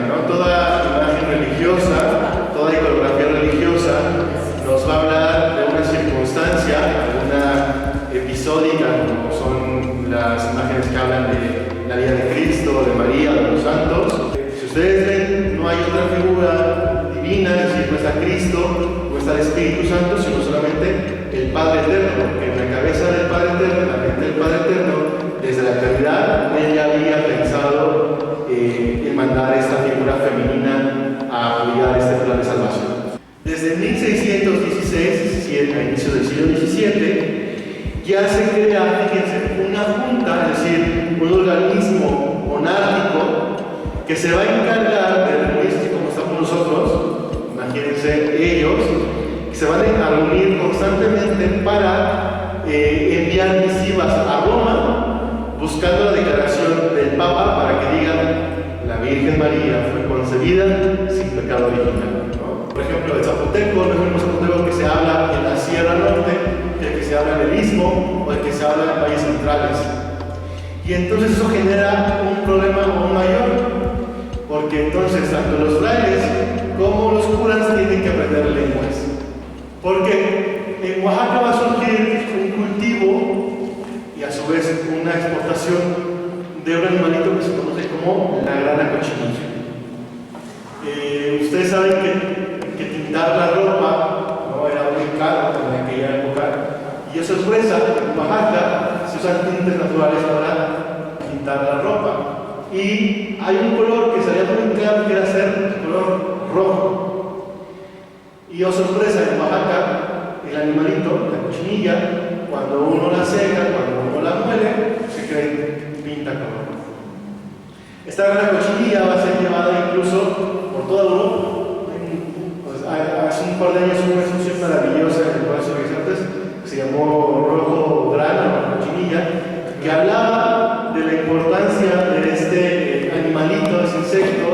¿no? Toda imagen religiosa, toda iconografía religiosa nos va a hablar de una circunstancia, de una episódica, como son las imágenes que hablan de la vida de Cristo, de María, de los santos. Si ustedes ven, no hay otra figura divina, es decir, no está Cristo, no está el Espíritu Santo, sino solamente el Padre Eterno, porque en la cabeza del Padre Eterno, en la mente del Padre Eterno, desde la eternidad, él ya había pensado en mandar esta figura femenina a apoyar este plan de salvación. Desde 1616, a inicio del siglo XVII, ya se crea, fíjense, una junta, es decir, un organismo monárquico que se va a encargar de reunirse como estamos nosotros, imagínense ellos, que se van a reunir constantemente para enviar misivas a Roma, buscando la declaración del Papa para que digan la Virgen María fue concebida sin pecado original, ¿no? Por ejemplo, el zapoteco, no es el mismo zapoteco que se habla en la Sierra Norte, que el que se habla en el Istmo o el que se habla en valles centrales. Y entonces eso genera un problema aún mayor, porque entonces tanto los frailes como los curas tienen que aprender lenguas. Porque en Oaxaca va a surgir un cultivo y a su vez una exportación de un animalito que se conoce como la grana cochinilla. Ustedes saben que tintar la ropa no era muy caro en aquella época, y eso es sorpresa, en Oaxaca se usan tintes naturales para pintar la ropa. Y hay un color que salía muy claro que era ser el color rojo. Y oh sorpresa, en Oaxaca el animalito, la cochinilla, cuando uno la seca, cuando uno la muele, se pinta color. Esta gran cochinilla va a ser llevada incluso por toda Europa. Hace un par de años hubo una exposición maravillosa en el Palacio de Bellas Artes que se llamó Rojo Grana, cochinilla, que hablaba de la importancia de este animalito, de ese insecto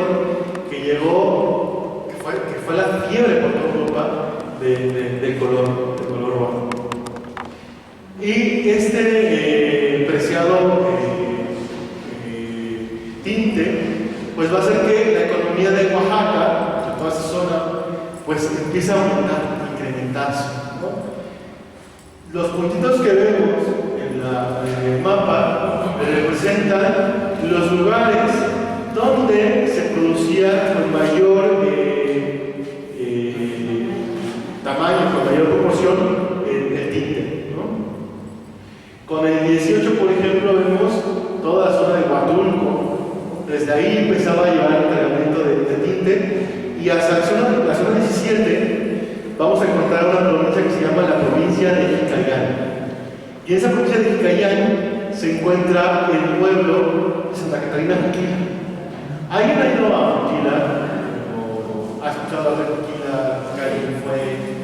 que llegó, que fue la fiebre por toda Europa del color rojo. Y este preciado tinte, pues va a hacer que la economía de Oaxaca, de toda esta zona, pues empiece a aumentar, a incrementarse, ¿no? Los puntitos que vemos en el mapa representan los lugares donde se producía con mayor tamaño, con mayor proporción el tinte, ¿no? Con el 18, por ejemplo, vemos toda la zona de Huatulco. Desde ahí empezaba a llevar el cargamento de tinte, y hasta la zona 17 vamos a encontrar una provincia que se llama la provincia de Jicayán. Y en esa provincia de Jicayán se encuentra el pueblo de Santa Catarina Juquila. ¿Alguien ha ido a Juquila? ¿O ha escuchado hablar de Juquila? ¿Alguien fue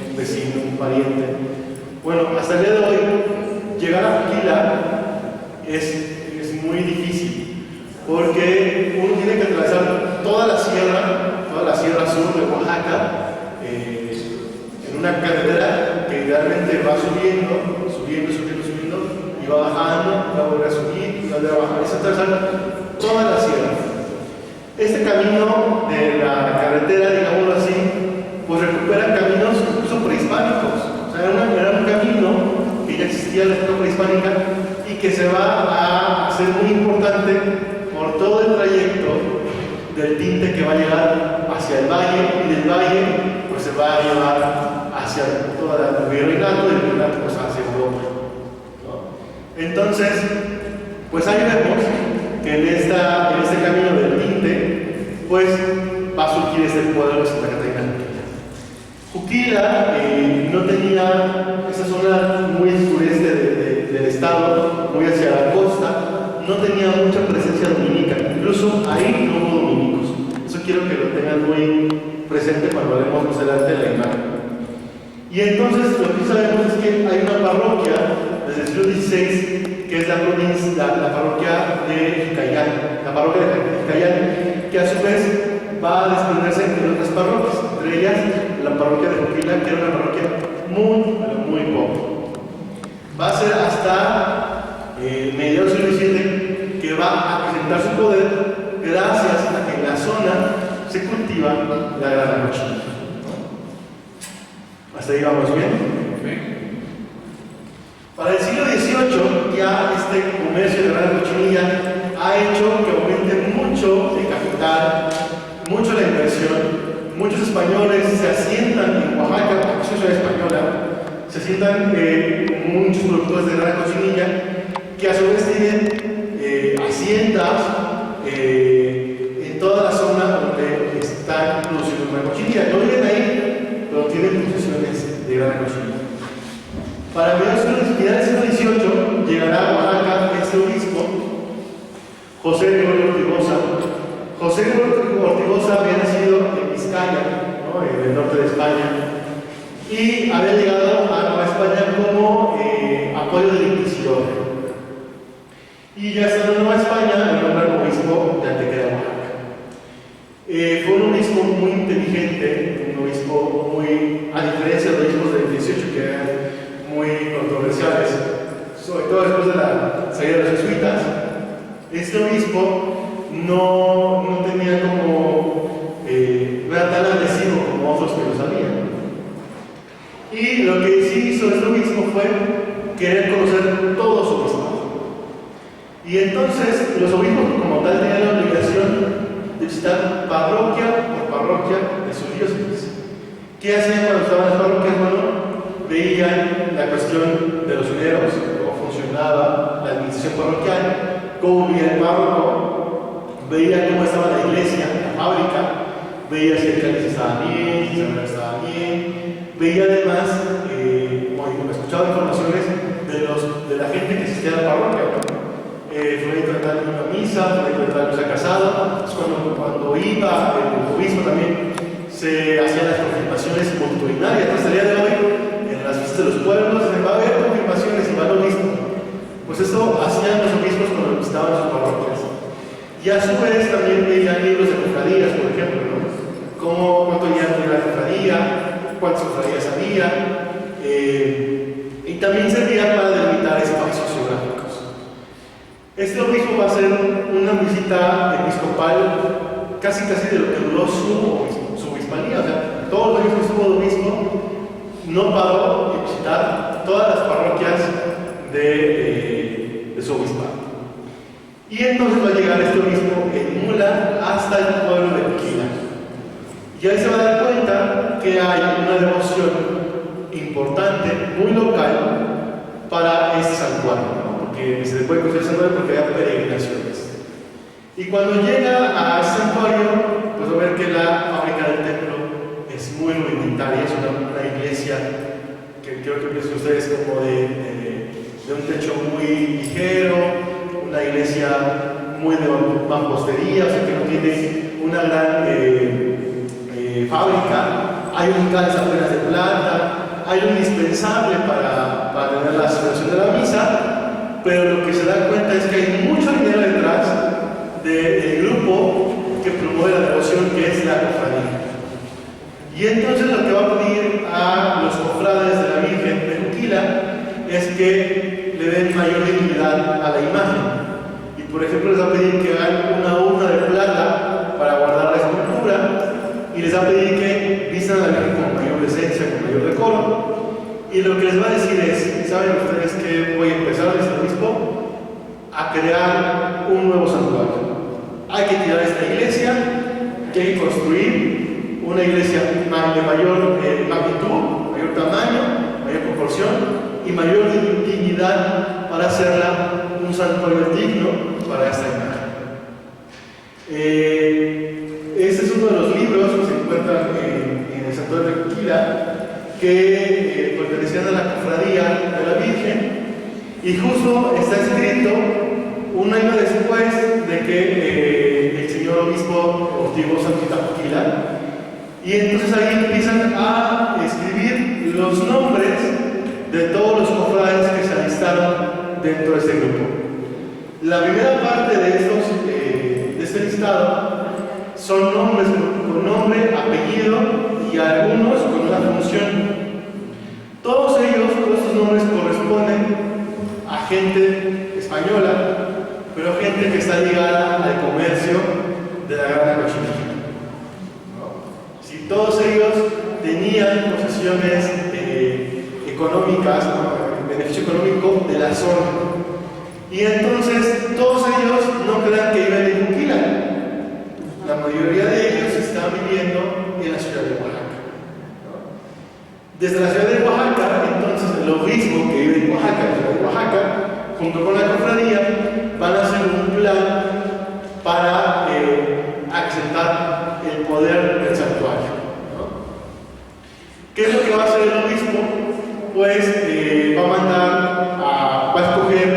un vecino, un pariente? Bueno, hasta el día de hoy, llegar a Juquila es muy difícil, porque uno tiene que atravesar toda la sierra sur de Oaxaca, en una carretera que realmente va subiendo, y va bajando, va a volver a subir, y va a volver a bajar, y se atraviesa toda la sierra. Este camino de la carretera, digámoslo así, pues recupera caminos incluso prehispánicos. O sea, era un camino que ya existía en la época prehispánica y que se va a hacer muy importante por todo el trayecto del tinte que va a llegar hacia el valle, y del valle pues se va a llevar hacia toda el virreinato, y el virreinato pues hacia Europa, ¿no? Entonces, pues ahí vemos que en este camino del tinte pues va a surgir este pueblo de Santa Catarina Juquila. No tenía esa zona muy sureste del estado, muy hacia la costa, no tenía mucha presencia dominica, incluso ahí no hubo dominicos. Eso quiero que lo tengan muy presente cuando hablemos más adelante de la imagen. Y entonces lo que sabemos es que hay una parroquia desde el siglo XVI, que es la parroquia de Jicayán, que a su vez va a desprenderse de otras parroquias, entre ellas la parroquia de Juquila, que era una parroquia muy pobre. Va a ser hasta mediados del siglo XVII que va a presentar su poder, gracias a que en la zona definitiva la grana cochinilla. ¿Hasta ahí vamos bien? Para el siglo XVIII ya este comercio de grana cochinilla ha hecho que aumente mucho el capital, mucho la inversión. Muchos españoles se asientan en Oaxaca, porque es una ciudad española, se asientan muchos productores de grana cochinilla que a su vez tienen haciendas en toda la zona donde están produciendo grana cochinilla. No viven ahí, pero tienen posesiones de grana cochinilla. Para finales del siglo XVIII llegará a Oaxaca este obispo, José Gregorio Ortigosa. José Gregorio Ortigosa había nacido en Vizcaya, ¿no?, en el norte de España, y había llegado a Nueva España como apoyo del inquisidor. Y ya estando en Nueva España, el nombre obispo de Antequera, Oaxaca. Fue un obispo muy inteligente, un obispo muy, a diferencia de los obispos del 18, que eran muy controversiales, sobre todo después de la salida de los jesuitas. Este obispo no tenía como, no era tan agresivo como otros que lo sabían. Y lo que sí hizo este obispo fue querer conocer todo su obispado. Y entonces los obispos como tal tenían la obligación de visitar parroquia por parroquia de sus diócesis. ¿Qué hacían cuando estaban en las parroquias? Bueno, veían la cuestión de los dineros, cómo funcionaba la administración parroquial, cómo vivía el párroco, veía cómo estaba la iglesia, la fábrica, veía si el cáliz estaba bien, si el sagrario estaba bien, veía además, escuchaba informaciones de la gente que asistía a la parroquia. Fue tratar de una misa, fue tratar de una casada. Cuando iba el obispo también se hacían las confirmaciones multitudinarias. Hasta el día de hoy, en las fiestas de los pueblos, va a haber confirmaciones y va el obispo. Pues eso hacían los obispos cuando visitaban sus parroquias. Y a su vez también veían libros de cofradías, por ejemplo, ¿no? Cuánto llegaban de la cofradía, cuántas cofradías había, y también servía para delimitar espacios geográficos. Este obispo va a hacer una visita episcopal casi de lo que duró su obispalía. O sea, todos los años que estuvo de obispo no paró de visitar todas las parroquias de su obispado. Y entonces va a llegar este obispo en mula hasta el pueblo de Tequila. Y ahí se va a dar cuenta que hay una devoción importante, muy local, para este santuario, ¿no? Porque se le puede conocer santuario porque hay peregrinaciones. Y cuando llega a este santuario, pues va a ver que la fábrica del templo es muy rudimentaria, es una iglesia que creo que piensan ustedes como de un techo muy ligero, una iglesia muy de mampostería, o sea que no tiene una gran fábrica. Hay un cáliz apenas de plata, hay un indispensable para tener la celebración de la misa, pero lo que se da cuenta es que hay mucho dinero detrás del grupo que promueve la devoción, que es la cofradía. Y entonces lo que va a pedir a los cofrades de la Virgen de Tequila es que le den mayor dignidad a la imagen. Y por ejemplo les va a pedir que hagan una urna de plata para guardar la escultura, y les va a pedir que vistan a la Virgen con mayor decencia, con mayor decoro. Y lo que les va a decir es, ¿saben ustedes que voy a empezar, dice el obispo, a crear un nuevo santuario? Hay que tirar esta iglesia, que hay que construir una iglesia de mayor magnitud, mayor tamaño, mayor proporción y mayor dignidad para hacerla un santuario digno para esta imagen. Este es uno de los libros que se encuentran en el santuario de Tequila, que pertenecían a la cofradía de la Virgen, y justo está escrito un año después de que el señor obispo Ortigosa quita Tequila, y entonces ahí empiezan a escribir los nombres de todos los cofrades que se alistaron dentro de este grupo. La primera parte de este listado son nombres con nombre, apellido y algunos con una función. Todos estos nombres corresponden a gente española, pero gente que está ligada al comercio de la grana cochinilla, ¿no? todos ellos tenían posesiones económicas, ¿no? Beneficio económico de la zona. Y entonces todos ellos no crean que iban en Juquila. La mayoría de ellos estaban viviendo en la ciudad de Oaxaca, ¿no? Desde la ciudad de Oaxaca, entonces el obispo que vive en Oaxaca, la ciudad de Oaxaca, junto con la cofradía, van a hacer un plan para acrecentar el poder del santuario, ¿no? ¿Qué es lo que va a hacer el obispo? Pues va a escoger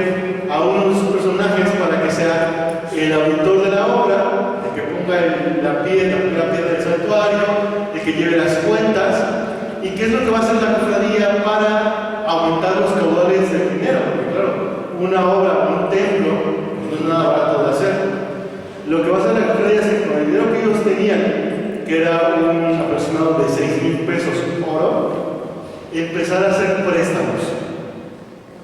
a uno de sus personajes para que sea el auditor de la obra, el que ponga la primera piedra del santuario, el que lleve las cuentas. ¿Y qué es lo que va a hacer la cofradía para aumentar los caudales del dinero? Porque claro, una obra, un templo, no es nada barato de hacer. Lo que va a hacer la cofradía es que con el dinero que ellos tenían, que era un aproximado de 6,000 pesos oro, empezar a hacer préstamos,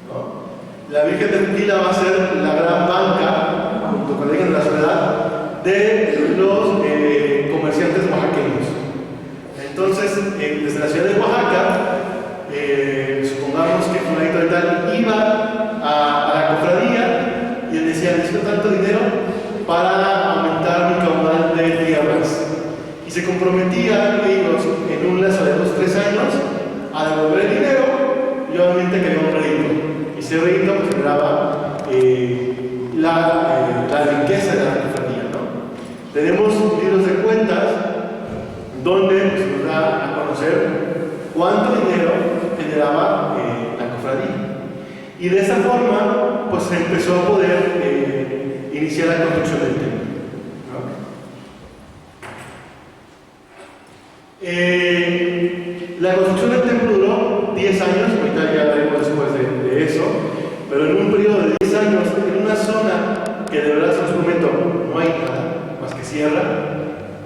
¿no? La Virgen de Juquila va a ser la gran banca, junto con la Virgen de la Soledad, de los comerciantes oaxaqueños. Entonces, desde la ciudad de Oaxaca, supongamos que fulanito de tal iba a la cofradía y él decía: necesito tanto dinero para aumentar mi caudal de tierras. Y se comprometían ellos en un lazo de 2-3 años a devolver el dinero, y obviamente quería un rédito. Y ese rédito pues generaba la riqueza de la cofradía, ¿no? Tenemos libros de cuentas donde pues, nos da a conocer cuánto dinero generaba la cofradía. Y de esa forma pues se empezó a poder iniciar la construcción del templo, ¿no? La construcción del templo duró 10 años, ahorita ya veremos después de eso, pero en un periodo de 10 años, en una zona que de verdad en su momento no hay nada más que sierra,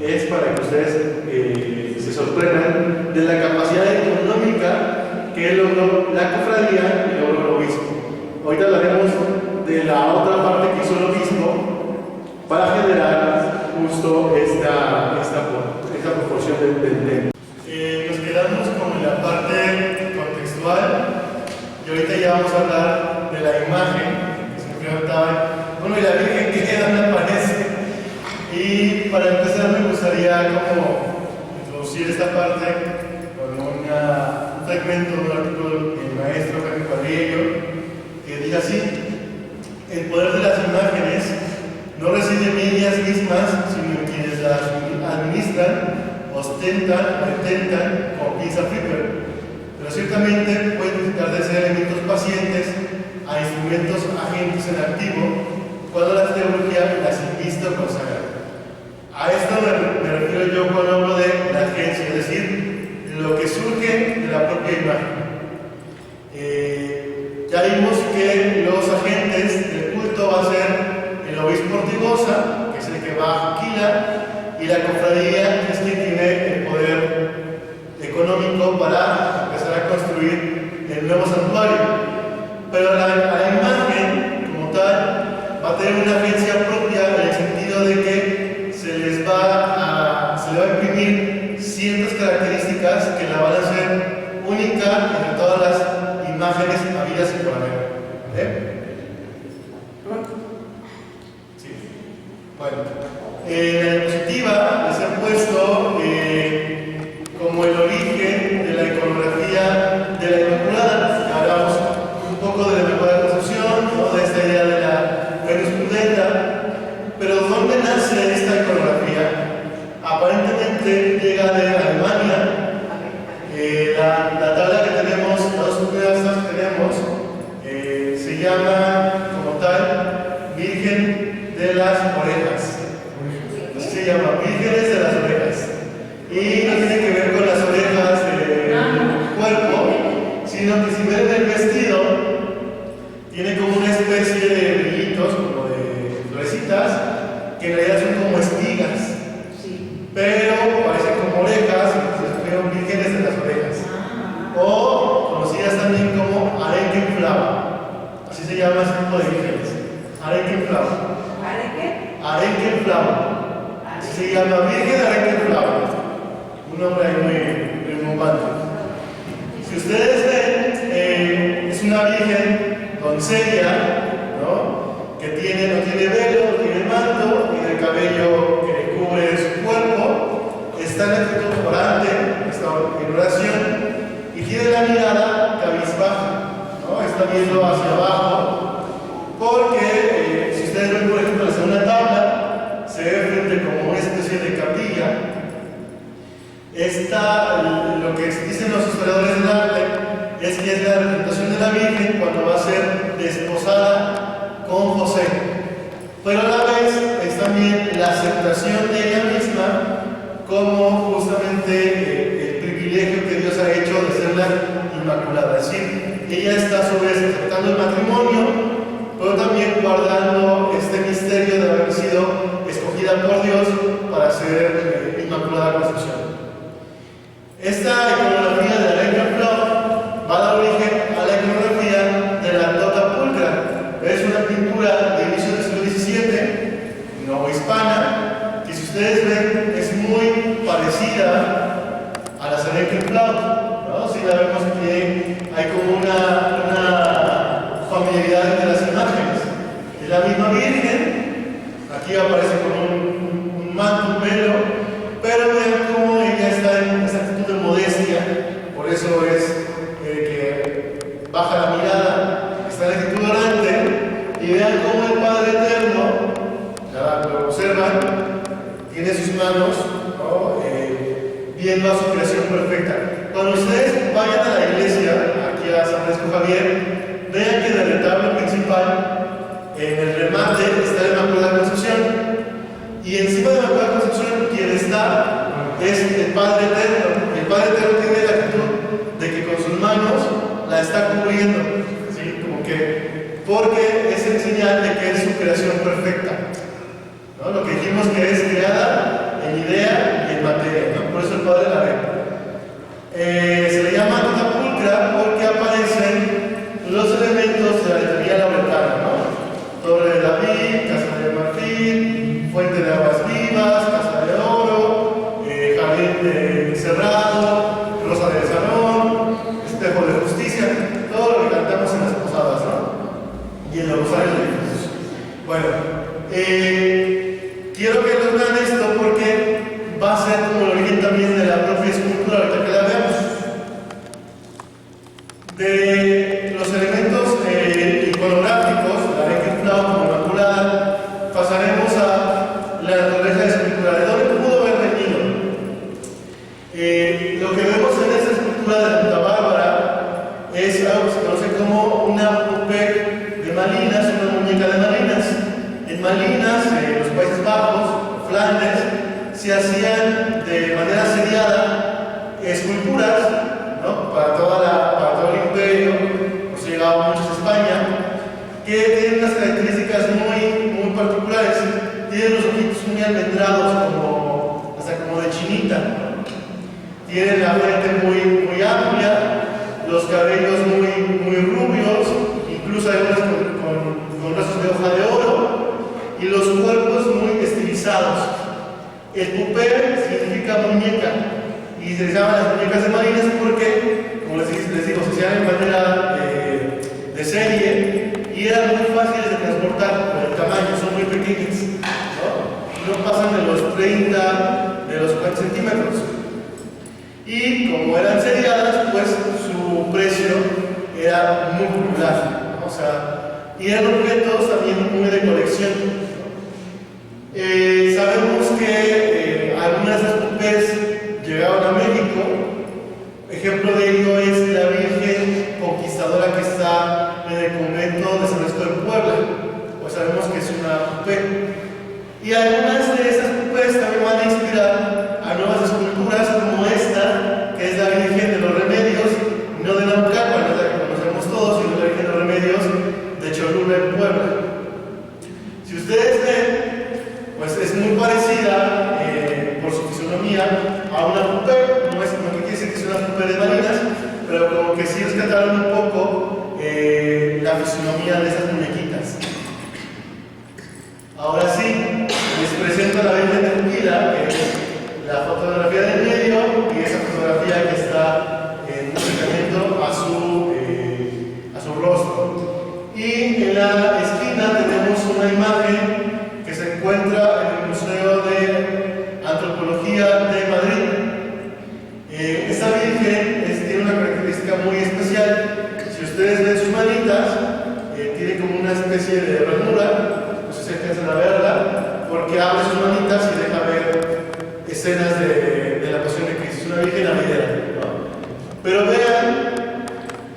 es para que ustedes se sorprendan de la capacidad económica que logró la cofradía y logró el obispo. Ahorita hablaremos de la otra parte que hizo el obispo para generar justo esta proporción del templo. Nos quedamos con la parte contextual y ahorita ya vamos a hablar de la imagen que se me preguntaba, bueno, ¿y la Virgen qué? ¿Dónde aparece? Y para empezar me gustaría como introducir esta parte con un fragmento de un artículo del maestro Jaime Cuadrillo que dice así: el poder de las imágenes no reside en ellas mismas, sino en quienes las administran, ostentan, pretendan o piensan Flipper, pero ciertamente pueden tratar de ser elementos pacientes a instrumentos agentes en activo cuando la teología las invista o consagra. A esto me refiero yo cuando hablo de la agencia, es decir, de lo que surge de la propia imagen. Ya vimos que los agentes del culto va a ser el obispo Ortigosa, que es el que va a Juquila, y la cofradía es quien tiene el poder económico para empezar a construir el nuevo santuario. Pero la imagen, como tal, va a tener una agencia propia en el sentido de que se le va a imprimir ciertas características que la van a hacer única entre todas las imágenes habidas y por haber. Sí. Bueno, en la diapositiva les he puesto como el origen de la iconografía de la Inmaculada. Hablamos un poco de la Inmaculada Concepción, ¿no? De esta idea de la Venus Prudenta. Pero ¿dónde nace esta iconografía? Aparentemente llega de Alemania. La tabla que tenemos, las dos primeras que tenemos, se llama como tal Virgen de las Orejas. Así se llama, Vírgenes de las Orejas. Y no tiene que ver con las orejas del cuerpo, sino que si ven el vestido, tiene como una especie de brillitos, como de florecitas, que en realidad son como espigas. Pero parecen como orejas, entonces fueron vírgenes de las orejas. O conocidas también como Arenkenflava. Así se llama ese tipo de vírgenes. Arenkenflava. Arenkenflava. Así se llama Virgen de Arenkenflava. Un nombre Si ustedes ven, es una virgen doncella, ¿no? Que no tiene velo, no tiene manto, tiene el cabello que le cubre su cuerpo, está en actitud orante, está en oración, y tiene la mirada cabizbaja, ¿no? Está viendo hacia abajo, porque si ustedes ven, por ejemplo, la segunda tabla, se ve frente como una especie de capilla. Lo que dicen los historiadores del arte es que es la representación de la Virgen cuando va a ser desposada con José, pero a la vez es también la aceptación de ella misma como justamente el privilegio que Dios ha hecho de ser la Inmaculada. Es decir, ella está a su vez aceptando el matrimonio, pero también guardando este misterio de haber sido escogida por Dios para ser Inmaculada Concepción. Esta iconografía de la Eichenflaut va a dar origen a la iconografía de la Tota Pulcra. Es una pintura de inicio del siglo XVII, novohispana, que si ustedes ven es muy parecida a la de Eichenflaut, ¿no? Si la vemos que hay como una familiaridad entre las imágenes. Es la misma Virgen, aquí aparece con un manto, un velo, pero vean cómo ella está en esa actitud de modestia, por eso es que baja la mirada, está en actitud orante, y vean cómo el Padre Eterno, ya lo observan, tiene sus manos, ¿no? Viendo a su creación perfecta. Cuando ustedes vayan a la iglesia, aquí a San Francisco Javier, vean que en el retablo principal, en el remate, está la Inmaculada Concepción. Y encima de la Inmaculada Concepción, quien está es el Padre Eterno. El Padre Eterno tiene la actitud de que con sus manos la está cubriendo, ¿sí? Como que, porque es el señal de que es su creación perfecta, ¿no? Lo que dijimos que es creada en idea y en materia, ¿no? Por eso el Padre la ve. Se le llama Tota Pulcra porque aparecen los elementos de la liturgia lauretana, ¿no? Torre de David, casa de marfil, fuente de aguas vivas, casa de oro, jardín cerrado, rosa del salón, espejo de justicia, todo lo que cantamos en las posadas, ¿no? Y en los rosarios religiosos. Bueno, quiero que nos vean esto porque va a ser como el origen también de la propia escultura, ahorita que la veamos. De los elementos iconográficos, la Eichenflaut como Inmaculada, pasaremos a la naturaleza de escultura. ¿De dónde pudo haber venido? Lo que vemos en esta escultura de Santa Bárbara es algo que se conoce como una poupée de Malinas, una muñeca de Malinas. En Malinas, en los Países Bajos, Flandes, se hacían de manera seriada esculturas, ¿no? Para todo el imperio, pues llegaban muchos a España, que tienen unas características muy particulares. Tienen los ojitos muy almendrados, hasta como de chinita, ¿no? Tienen la frente muy amplia, los cabellos muy rubios, incluso hay unas con rasgos de hoja de oro, y los cuerpos muy estilizados. El poupée significa muñeca, y se llaman las muñecas de Malinas porque, como les digo, se hacían en manera de serie y eran muy fáciles de transportar por el tamaño, son muy pequeñas, no pasan de los 30, de los 40 centímetros. Y como eran seriadas, pues su precio era muy popular, ¿no? O sea, y eran objetos también muy de colección. Sabemos que algunas de estas poupées llegaron a México. Ejemplo de ello es la Virgen Conquistadora que está en el convento de San Francisco de Puebla, pues sabemos que es una poupée. Y algunas de esas poupées también van a inspirar a nuevas esculturas como esta, que es la Virgen de los Remedios, no de Naucalpan, no es la que conocemos todos, sino la Virgen de los Remedios de Cholula en Puebla. Si ustedes ven, pues es muy parecida por su fisonomía a una poupée. No quiere decir que sea una poupée de Malinas, pero como que sí rescataron un poco la fisonomía de esas muñequitas. Ahora sí, les presento la Virgen de Juquila, que es la fotografía del medio, y esa fotografía que está en un acercamiento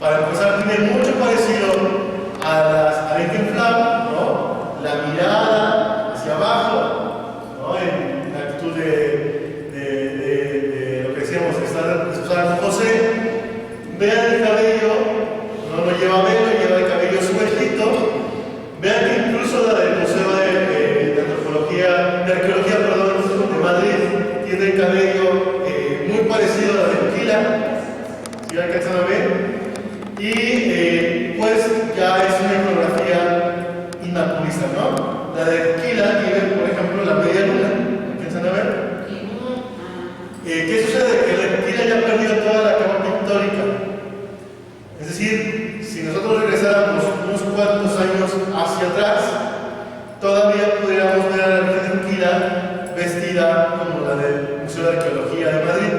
Para empezar, tiene mucho parecido a la Virgen Flam, ¿no? La mirada hacia abajo, ¿no? En la actitud de lo que decíamos, de estar esposada con José. Vean el cabello, no lo lleva velo, lleva el cabello sueltito. Vean que incluso la del Museo de Arqueología de Madrid tiene el cabello muy parecido a la de Aquila, si alcanzan a ver. Y pues ya es una iconografía inmaculista, ¿no? La de Aquila tiene, por ejemplo, la media luna. ¿Alcanzan a ver? ¿Qué sucede? Que la Aquila ya perdió toda la capa pictórica. Es decir, si nosotros regresáramos unos cuantos años hacia atrás, todavía pudiéramos ver a la Virgen Aquila vestida como la del Museo de Arqueología de Madrid.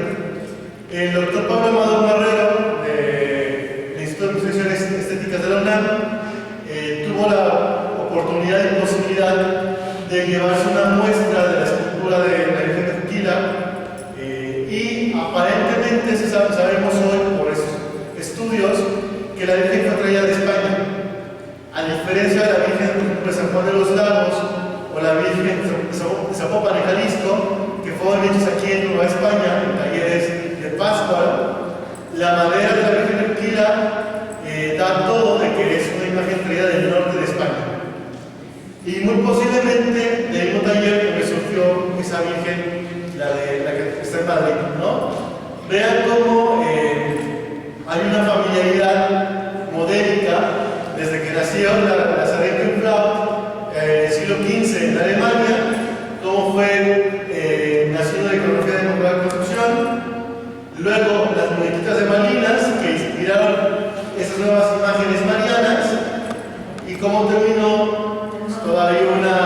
El doctor Pablo Amador Marrero, del Instituto de Investigaciones Estéticas de la UNAM, tuvo la oportunidad y posibilidad de llevarse una muestra de la escultura de la Virgen Aquila, y aparentemente sabemos hoy por esos estudios que la Virgen fue traída de España, a diferencia de la Virgen de San Juan de los Lagos o la Virgen de Zapopan, Jalisco, que fueron hechos aquí en Nueva España, en talleres de Pascua. La madera de la Virgen Aquila da todo de que es una imagen traída del norte de España. Y muy posiblemente del mismo taller donde surgió esa Virgen, la que está en Madrid, ¿no? Vean cómo hay una familiaridad modélica desde que nació la Saarbrücken Flaut en el siglo XV en Alemania, cómo fue naciendo la iconografía de la construcción, luego las muñequitas de Malinas que inspiraron esas nuevas imágenes marianas, y cómo terminó pues, todavía una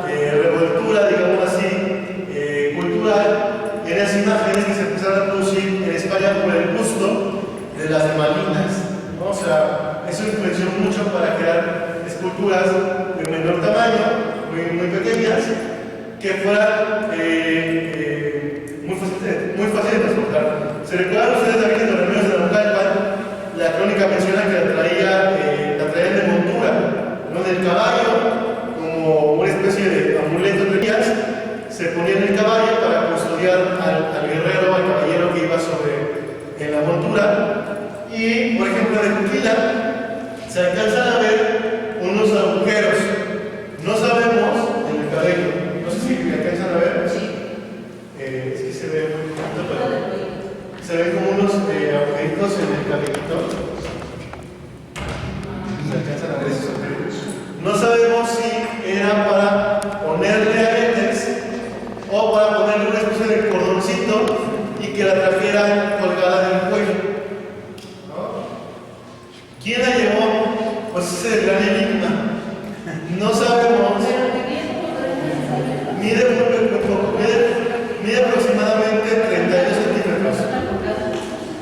revoltura, digamos así, cultural en esas imágenes que se empezaron a producir en España por el gusto de las de Malinas, ¿no? O sea, eso influenció mucho para crear esculturas de menor tamaño, muy pequeñas, que fueran muy fáciles de transportar. ¿Se recuerdan ustedes la Virgen de los Remedios de Naucalpan? La crónica menciona que la traían de montura, ¿no? Del caballo, como una especie de amuleto de guías, se ponía en el caballo para custodiar al guerrero, al caballero que iba en la montura. Y, por ejemplo, en Aquila se alcanzan a ver unos agujeros. No sabemos en el cabello, no sé si me alcanzan a ver. Sí. Es que se ve muy poquito, pero se ven como unos agujeritos en el cabellito. Se alcanzan a ver esos agujeritos. No sabemos si era para ponerle aretes o para ponerle una especie de cordoncito y que la trajeran colgada del cuello. ¿Quién la llevó? Pues ese es el gran enigma. No sabemos. Mide aproximadamente 32 centímetros.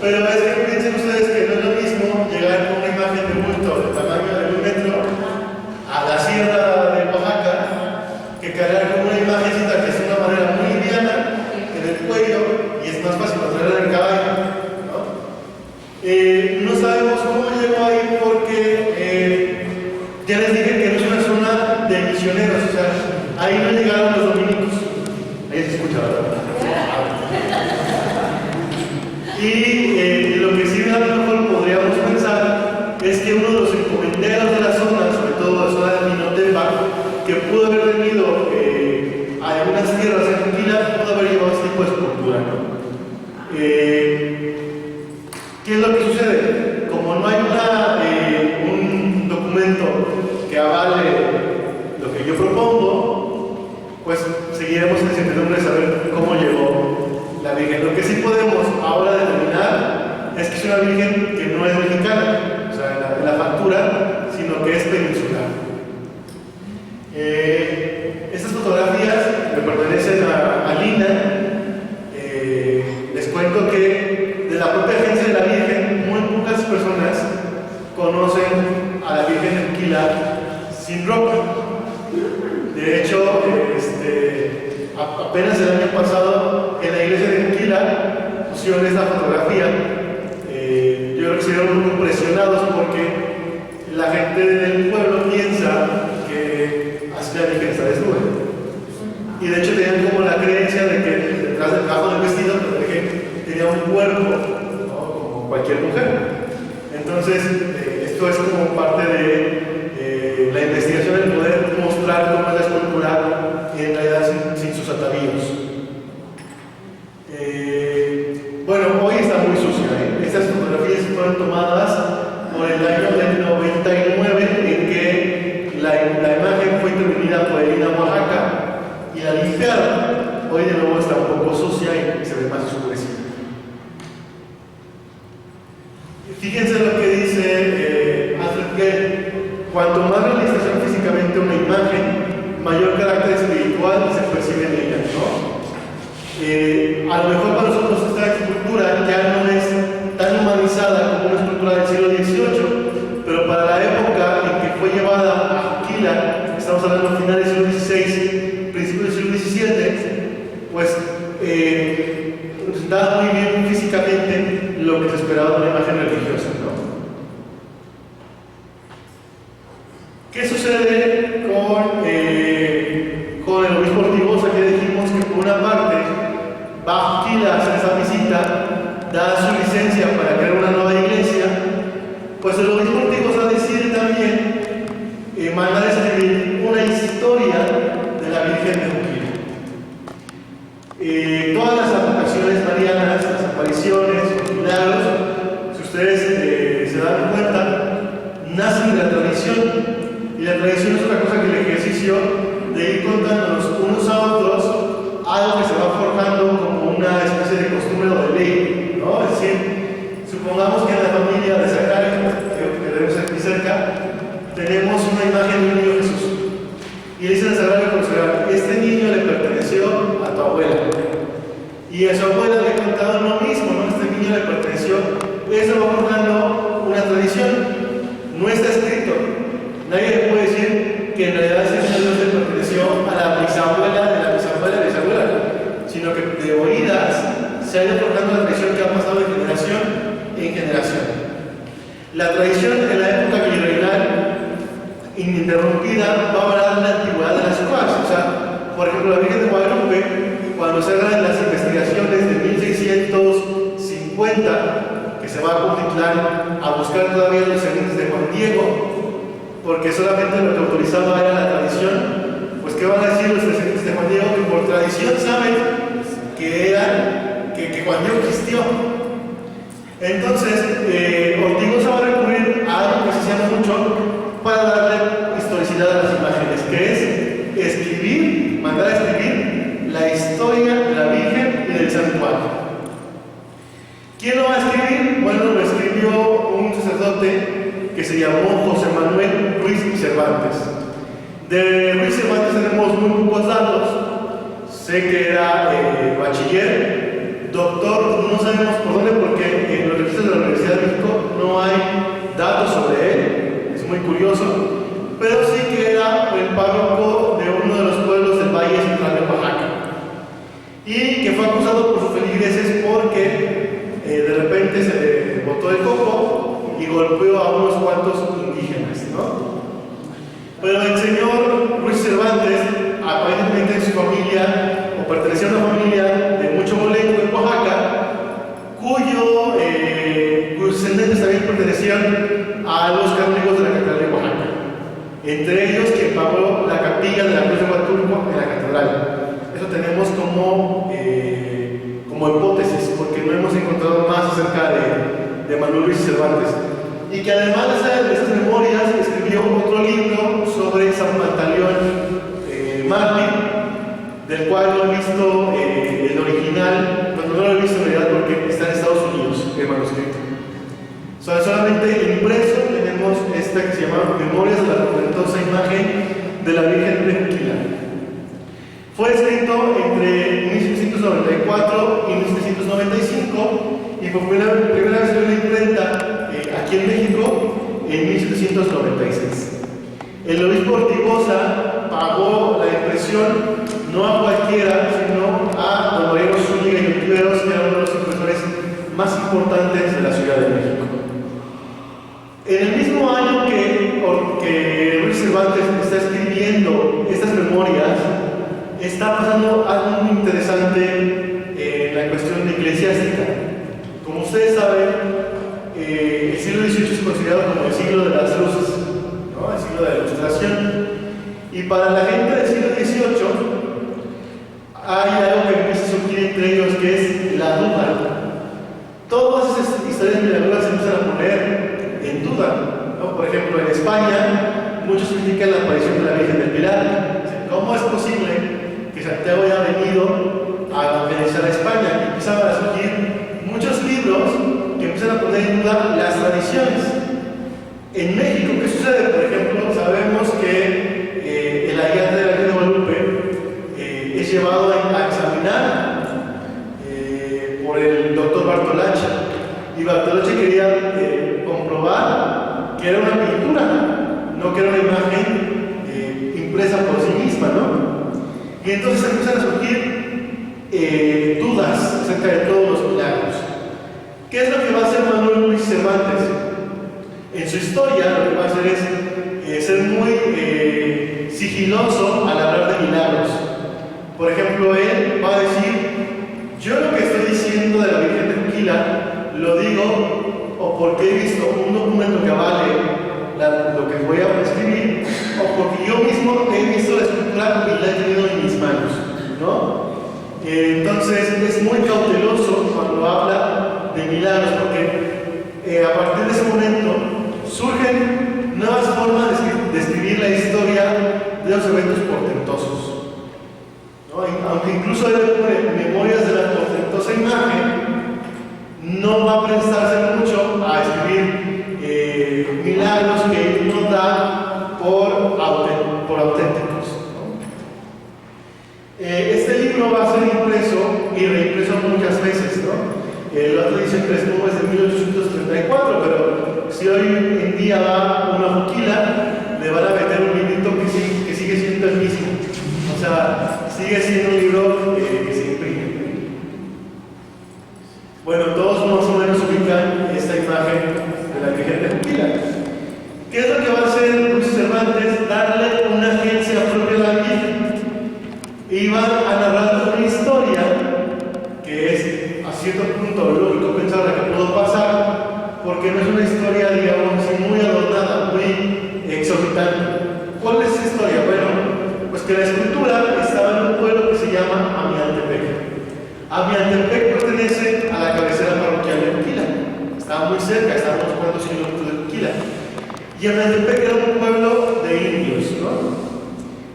Pero es que piensen ustedes que no es lo mismo llegar con una imagen de bulto del tamaño de 1 metro a la sierra de Oaxaca que cargar con una imagencita que es de una manera muy liviana en el cuello y es más fácil traerla en el caballo, ¿no? No sabemos cómo llegó ahí porque ya les dije que no es una zona de misioneros, o sea, ahí no llegaron los dominicos. Ahí se escucha, ¿verdad? Y lo que sí a lo mejor podríamos pensar es que uno de los encomenderos de la zona, sobre todo la zona de Minotepa, que pudo haber venido a algunas tierras en Aquila, pudo haber llevado este tipo de escultura, ¿no? ¿Qué es lo que sucede? Como no hay un documento que avale lo que yo propongo, pues seguiremos en la incertidumbre de saber cómo llegó la Virgen. Lo que sí podemos ahora determinar es que es una Virgen que no es mexicana, o sea, en la factura, sino que es peninsular. Estas fotografías me pertenecen a Lina. Les cuento que de la propia agencia de la Virgen, muy pocas personas conocen a la Virgen de Aquila sin ropa. De hecho, apenas el año pasado en la iglesia de Aquila pusieron esta fotografía. Yo creo que se vieron muy impresionados gente del pueblo piensa que así la Virgen está desnuda. Y de hecho tenían como la creencia de que detrás del trabajo del vestido la Virgen tenía un cuerpo, ¿no? Como cualquier mujer. Entonces, esto es como parte de la investigación del poder mostrar cómo es la escultura en realidad sin sus atavíos. Bueno, hoy está muy sucia. Estas fotografías fueron tomadas por el año del 99, en que la imagen fue intervenida por el INAH Oaxaca y la limpiaron. Hoy de nuevo está un poco sucia y se ve más oscurecida. Fíjense lo que dice Alfred Gell: cuanto más realista sea físicamente una imagen, mayor carácter espiritual se percibe en ella, ¿no? A lo mejor para nosotros esta escultura ya no es tan humanizada como una escultura del siglo XVIII, pero para la época en que fue llevada a Aquila, estamos hablando de finales del siglo XVI, principios del siglo XVII, pues representaba muy bien físicamente lo que se esperaba de una imagen religiosa, ¿no? ¿Qué sucede con el obispo Ortigosa? Que dijimos que por una parte va a Aquila a hacer esa visita, da su licencia para crear una nueva iglesia. Pues el obispo Ortigosa decide también mandar a escribir una historia de la Virgen de Aquila. Todas las advocaciones marianas, las apariciones, los milagros, si ustedes se dan cuenta, nacen de la tradición. Y la tradición es otra cosa que el ejercicio de ir contándonos unos a otros algo que se va forjando como una especie de costumbre o de ley, ¿no? Es decir, supongamos que en la familia de Zacarías, que tenemos aquí cerca, tenemos una imagen de un niño Jesús. Y le dicen a Zacarías: este niño le perteneció a tu abuela. Y a su abuela le contaron lo mismo, ¿no? Este niño le perteneció. Eso va forjando una tradición. No está escrito. Nadie le puede decir que en realidad ese niño le perteneció a la bisabuela de la bisabuela de la bisabuela, sino que de oídas se ha ido forjando la tradición que ha pasado de generación en generación. La tradición en la época virreinal ininterrumpida va a hablar de la antigüedad de las cosas. O sea, por ejemplo, la Virgen de Guadalupe, cuando se hagan las investigaciones de 1650, que se va a Cuautitlán a buscar todavía los cenizos de Juan Diego, porque solamente lo que autorizaba era la tradición, pues ¿qué van a decir los descendientes de Juan Diego? Que por tradición saben que Juan Diego existió. Entonces, Ortigosa va a recurrir a algo que se llama mucho para darle historicidad a las imágenes, que es escribir, mandar a escribir la historia de la Virgen y del santuario. ¿Quién lo va a escribir? Bueno, lo escribió un sacerdote que se llamó José Manuel Ruiz y Cervantes. De Ruiz y Cervantes tenemos muy pocos datos. Sé que era bachiller, doctor, no sabemos por dónde, porque en los registros de la Universidad de México no hay datos sobre él, es muy curioso, pero sí que era el párroco de uno de los pueblos del Valle Central de Oaxaca, y que fue acusado por sus feligreses porque de repente se le botó el coco y golpeó a unos cuantos indígenas, ¿no? Pero el señor Ruiz Cervantes, aparentemente en su familia, o pertenecía a una familia de mucho molengo en Oaxaca, cuyos descendientes también pertenecían a los canónigos de la Catedral de Oaxaca. Entre ellos, quien pagó la capilla de la Cruz de Huatulco en la Catedral. Eso tenemos como hipótesis, porque no hemos encontrado más acerca de Manuel Ruiz Cervantes. Y que además de esas memorias escribió otro libro sobre San Pantaleón mártir, del cual no he visto el original, bueno, no lo he visto en realidad porque está en Estados Unidos el manuscrito. O sea, solamente impreso tenemos esta que se llama Memorias de la portentosa imagen de la Virgen de Aquila. Fue escrito entre 1794 y 1795 y por primera vez en la imprenta aquí en México en 1796. El obispo Ortigosa pagó la impresión no a cualquiera, sino a don Mariano Zúñiga y Ontiveros, que era uno de los impresores más importantes de la Ciudad de México. En el mismo año que leyendo estas memorias, está pasando algo muy interesante en la cuestión eclesiástica. Como ustedes saben, el siglo XVIII es considerado como el siglo de las luces, ¿no? El siglo de la Ilustración. Y para la gente del siglo XVIII hay algo que empieza a surgir entre ellos, que es la duda. Todas esas historias milagrosas se empiezan a poner en duda, ¿no? Por ejemplo, en España, muchos critican la aparición de la Virgen del Pilar. ¿Cómo es posible que Santiago haya venido a evangelizar a España? Y empiezan a surgir muchos libros que empiezan a poner en duda las tradiciones. En México, ¿qué sucede? Por ejemplo, sabemos que el hallazgo de la Virgen de Guadalupe es llevado a examinar por el doctor Bartolache. Y Bartolache quería comprobar que era una pintura, no que era una imagen impresa por sí misma, ¿no? Y entonces empiezan a surgir dudas acerca de todos los milagros. ¿Qué es lo que va a hacer Manuel Luis Cervantes? En su historia lo que va a hacer es ser muy sigiloso al hablar de milagros. Por ejemplo, él va a decir: yo lo que estoy diciendo de la Virgen de Tequila lo digo o porque he visto un documento que avale lo que voy a escribir, o porque yo mismo he visto la escultura y la he tenido en mis manos, ¿no? Entonces es muy cauteloso cuando habla de milagros, porque a partir de ese momento surgen nuevas formas de escribir la historia de los eventos portentosos, ¿no? Aunque incluso él pone memorias de la portentosa imagen, no va a prestarse mucho a escribir milagros que él no da por auténticos, ¿no? Este libro va a ser impreso y reimpreso muchas veces, ¿no? El otro dice que es de 1834, pero si hoy en día va una Juquila, le van a meter un librito que sigue siendo el mismo. O sea, sigue siendo un libro que se imprime. Bueno, todos más o menos ubican esta imagen de la Virgen de Juquila. ¿Qué es lo que va a hacer Luis Cervantes? Darle una agencia propia a la Virgen. Y va a narrar una historia que es a cierto punto lógico pensar que pudo pasar, porque no es una historia, digamos, muy adornada, muy exorbitante. ¿Cuál es esa historia? Bueno, pues que la escultura estaba en un pueblo que se llama Amiantepec. Amiantepec pertenece a la cabecera parroquial de Tequila. Estaba muy cerca, estaba a unos cuantos kilómetros de Tequila. Y Amiantepec era un pueblo de indios, ¿no?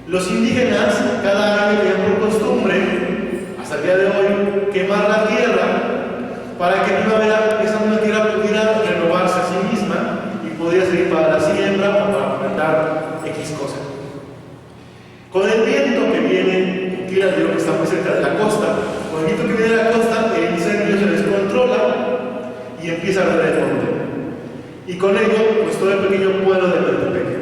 Los indígenas cada año tenían por costumbre, hasta el día de hoy, quemar la tierra para que en primavera esa misma tierra pudiera renovarse a sí misma y pudiera servir para la siembra o para plantar X cosa. Con el viento que viene, Tequila digo que está muy cerca de la costa, con el viento que viene de la costa, el incendio se descontrola y empieza a arder el monte. Y con ello, pues todo el pequeño pueblo de Amiantepec.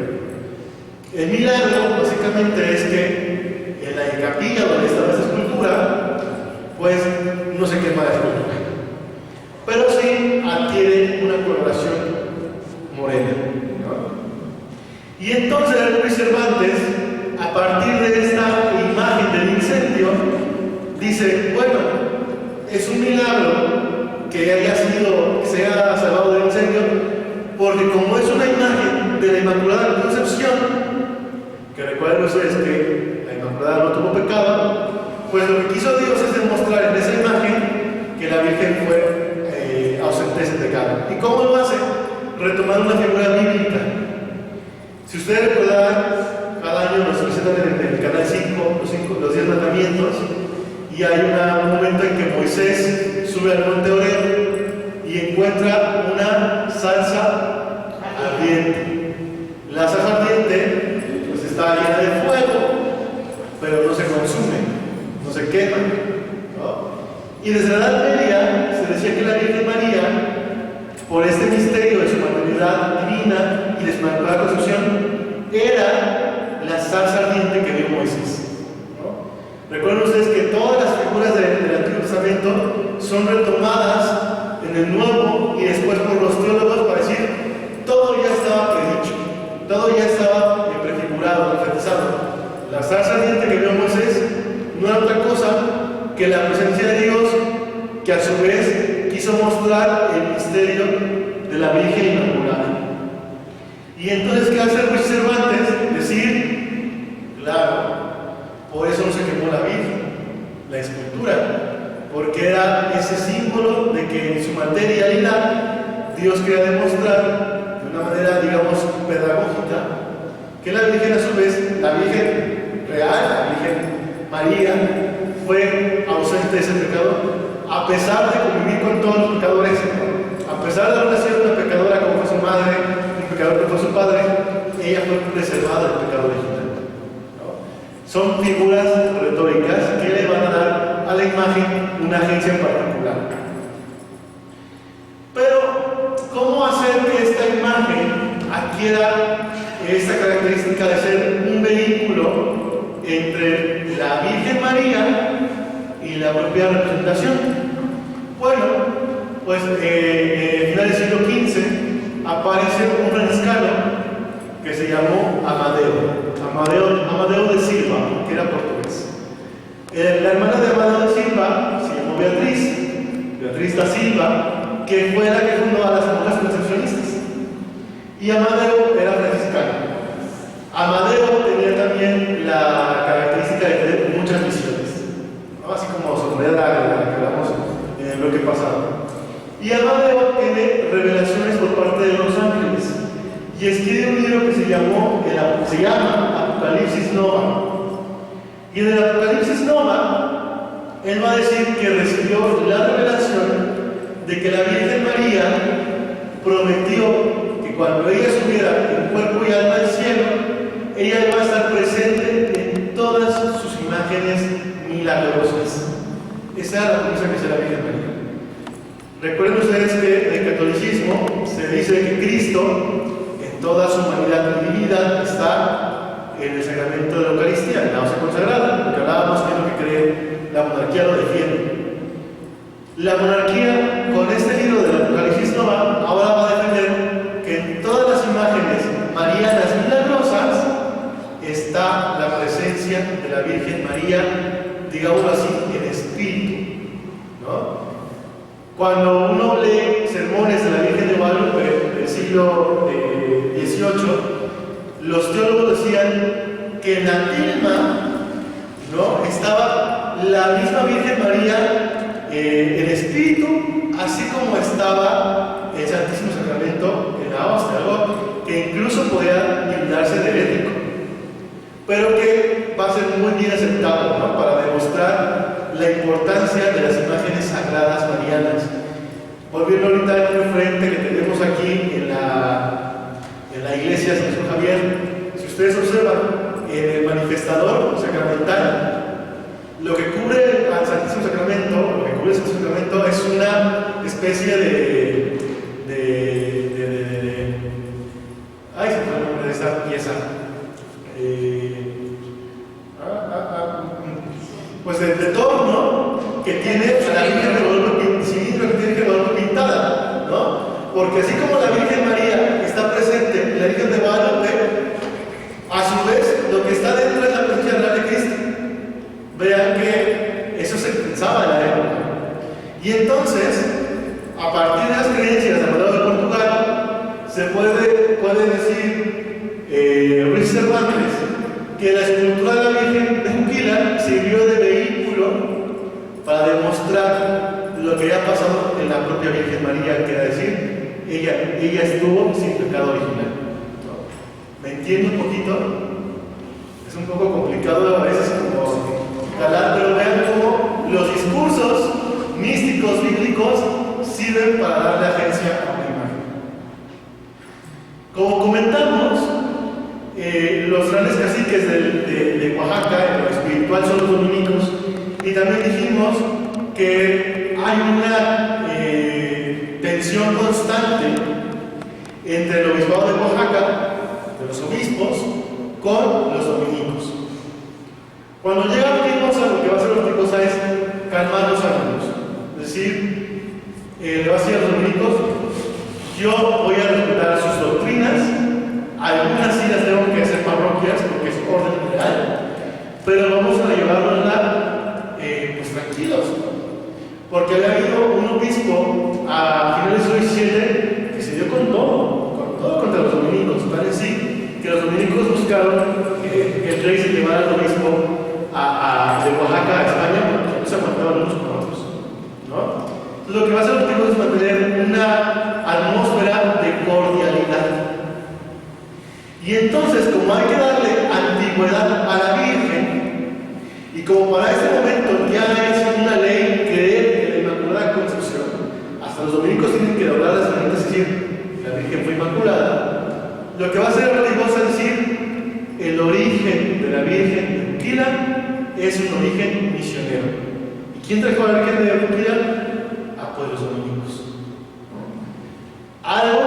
El milagro básicamente es que en la capilla donde estaba esta escultura, pues no se quema la escultura, pero sí adquiere una coloración morena, ¿no? Y entonces Luis Cervantes, a partir de esta imagen del incendio, dice: bueno, es un milagro que se haya salvado del incendio, porque como es una imagen de la Inmaculada Concepción, que recuerden ustedes que la Inmaculada no tuvo pecado, pues lo que quiso Dios es demostrar en esa imagen que la Virgen fue ausente de ese pecado. ¿Y cómo lo hace? Retomando una figura bíblica. Si ustedes recuerdan, cada año nos presentan en el canal 5 los 10 mandamientos, y hay un momento en que Moisés sube al monte Horeb y encuentra una zarza ardiente. La zarza ardiente pues está llena de fuego, pero no se consume, no se quema, ¿no? Y desde la Edad Media se decía que la Virgen María, por este misterio de su maternidad divina y de su inmaculada concepción, era la zarza ardiente que vio Moisés, ¿no? Recuerden ustedes que todas las figuras del Antiguo Testamento son retomadas en el Nuevo y después por los teólogos para decir: todo ya estaba predicho, todo ya estaba prefigurado, profetizado. inmaculada. Y entonces, ¿qué hace Ruiz Cervantes? Decir, claro, por eso no se quemó la Virgen, la escultura, porque era ese símbolo de que en su materialidad Dios quería demostrar de una manera, digamos, pedagógica, que la Virgen, a su vez, la Virgen real, la Virgen María, fue ausente de ese pecado, a pesar de convivir con todos los pecadores, a pesar de haber sido una pecadora como fue su madre, un pecador como fue su padre, ella fue preservada del pecado original. ¿No? Son figuras retóricas que le van a dar a la imagen una agencia particular. Pero, ¿cómo hacer que esta imagen adquiera esta característica de ser un vehículo entre la Virgen María y la propia representación? Bueno, pues a finales del siglo XV aparece un franciscano que se llamó Amadeo de Silva, que era portugués. La hermana de Amadeo de Silva se llamó Beatriz da Silva, que fue la que fundó a las monjas concepcionistas. Y Amadeo era franciscano. Amadeo tenía también la característica de tener muchas visiones, ¿no? Así como Sofía Draga, que hablamos en el bloque pasado. Y Amadeo tiene revelaciones por parte de los ángeles y escribe un libro que se llama Apocalipsis Nova. Y en el Apocalipsis Nova, él va a decir que recibió la revelación de que la Virgen María prometió que cuando ella subiera en cuerpo y alma al cielo, ella iba a estar presente en todas sus imágenes milagrosas. Esa era la promesa que se la Virgen María. Recuerden ustedes que en el catolicismo se dice que Cristo, en toda su humanidad y divinidad, está en el sacramento de la Eucaristía, en la hostia consagrada, porque hablábamos que es lo que cree la monarquía, lo defiende. La monarquía, con este libro del Apocalipsis Nova, ahora va a defender que en todas las imágenes marianas milagrosas está la presencia de la Virgen María, digámoslo así, en espíritu, ¿no? Cuando uno lee sermones de la Virgen de Guadalupe del siglo XVIII, los teólogos decían que en la tilma, ¿no?, estaba la misma Virgen María en espíritu, así como estaba el Santísimo Sacramento en la hostia, algo que incluso podía tildarse de herético, pero que va a ser muy bien aceptado, ¿no?, para demostrar la importancia de las imágenes sagradas marianas. Volviendo ahorita al frente que tenemos aquí en la iglesia de San Javier, si ustedes observan, en el manifestador sacramental, lo que cubre al Santísimo Sacramento, lo que cubre el Santísimo Sacramento es una especie ay, se me fue el nombre de esta pieza. Pues de torno que tiene la Virgen de Guadalupe pintada, ¿no? Porque así como la Virgen María está presente en la Virgen de Guadalupe, a su vez lo que está dentro es la presencia real de Cristo. Vean que eso se pensaba en la época. Y entonces, a partir de las creencias de Amadeo de Portugal, se puede decir Ruiz Cervantes que la escultura de la Virgen de Juquila sirvió de vehículo para demostrar lo que había pasado en la propia Virgen María, que era decir, ella estuvo sin pecado original. ¿No? ¿Me entiendo un poquito? Es un poco complicado a veces como calar, pero vean cómo los discursos místicos, bíblicos, sirven para darle agencia a una imagen. Como comentamos, los grandes caciques de Oaxaca, en lo espiritual, son los dominicos, y también dijimos que hay una tensión constante entre el obispado de Oaxaca, de los obispos, con los dominicos. Cuando llega Ortigosa, lo que va a hacer Ortigosa es calmar los ánimos, es decir, le va a decir a los dominicos: yo voy a respetar sus doctrinas, algunas sí las tengo que hacer parroquias porque es orden general, pero vamos a llevarnosla pues tranquilos, porque había habido un obispo a finales del siglo XVII que se dio con todo, que el rey se llevara al obispo de Oaxaca a España porque no se aguantaban unos con otros, ¿no? Lo que va a hacer Ortigo es mantener una atmósfera de cordialidad. Y entonces, como hay que darle antigüedad a la Virgen, y como para ese momento ya es una ley creer en la Inmaculada Concepción, hasta los dominicos tienen que doblar las manitas y decir, la Virgen fue inmaculada, lo que va a hacer Ortigo es decir, el origen de la Virgen de Uquila es un origen misionero. ¿Y quién trajo a la Virgen de Uquila? Pues los dominicos. Algo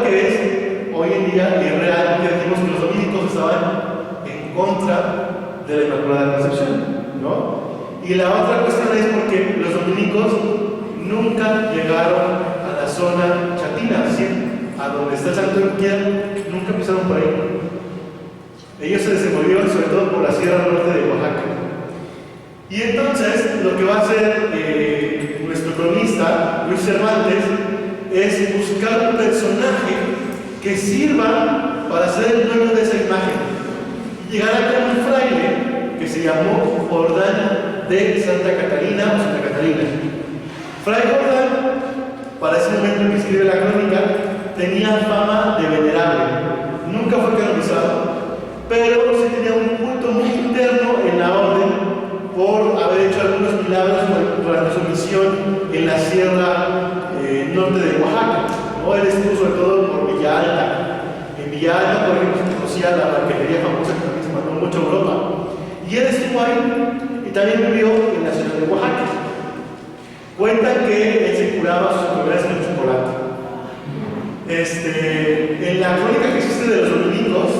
que es hoy en día irreal, porque decimos que los dominicos estaban en contra de la Inmaculada Concepción, ¿no? Y la otra cuestión es porque los dominicos nunca llegaron a la zona chatina, ¿sí? A donde está el Santo de Uquila, nunca pisaron por ahí. Ellos se desenvolvieron sobre todo por la Sierra Norte de Oaxaca. Y entonces, lo que va a hacer nuestro cronista, Luis Cervantes, es buscar un personaje que sirva para ser el dueño de esa imagen. Y llegará con un fraile que se llamó Jordán de Santa Catalina o Santa Catalina. Fray Jordán, para ese momento en que escribe la crónica, tenía fama de venerable. Nunca fue canonizado, pero sí tenía un culto muy interno en la orden por haber hecho algunos milagros durante su misión en la sierra norte de Oaxaca, ¿no? Él estuvo sobre todo por Villa Alta. En Villa Alta, por ejemplo, se conocía la banquetería famosa que también se mandó mucho a Europa. Y él estuvo ahí y también vivió en la ciudad de Oaxaca. Cuentan que él se curaba sus enfermedades con chocolate. En la crónica que existe de los dominicos,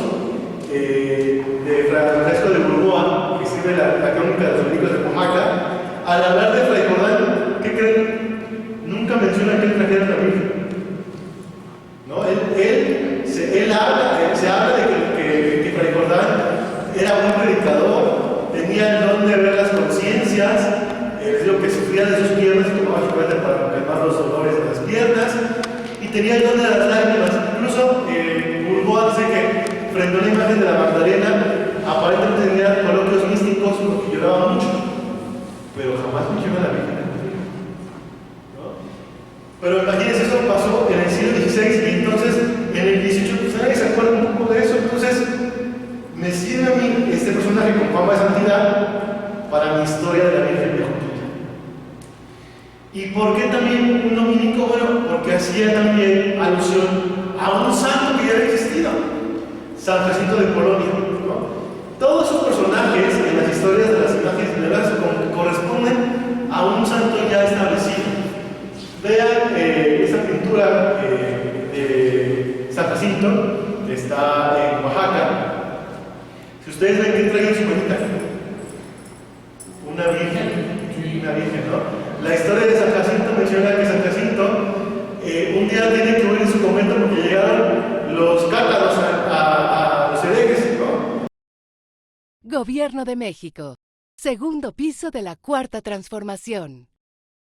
de Francisco de Burgoa, que escribe la crónica de los dominicos de Oaxaca, al hablar de Fray Jordán, ¿qué creen? Nunca menciona que él trajera la Virgen. ¿No? Se habla de que Fray Jordán era un predicador, tenía el don de ver las conciencias, lo que sufría de sus piernas y tomaba chocolate para calmar los dolores de las piernas, y tenía el don de las lágrimas. Incluso Burgoa dice que frente a una imagen de la Magdalena aparentemente tenía coloquios místicos porque lloraba mucho, pero jamás mencionó a la Virgen. Pero imagínense, eso pasó en el siglo XVI y entonces en el XVIII, pues nadie se acuerda un poco de eso. Entonces, me sirve a mí este personaje con fama de santidad para mi historia de la Virgen de Uquila. ¿Y por qué también un dominico? Bueno, porque hacía también alusión a un santo que ya había existido, San Jacinto de Polonia, ¿no? Todos esos personajes en las historias de las imágenes minerales corresponden a un santo ya establecido. Vean esa pintura de San Jacinto, que está en Oaxaca. Si ustedes ven que trae en su manita, una virgen, ¿no? La historia de San Jacinto menciona que San Jacinto un día tiene que huir en su convento porque llegaron los cátaros a los herejes, ¿no? Gobierno de México. Segundo piso de la Cuarta Transformación.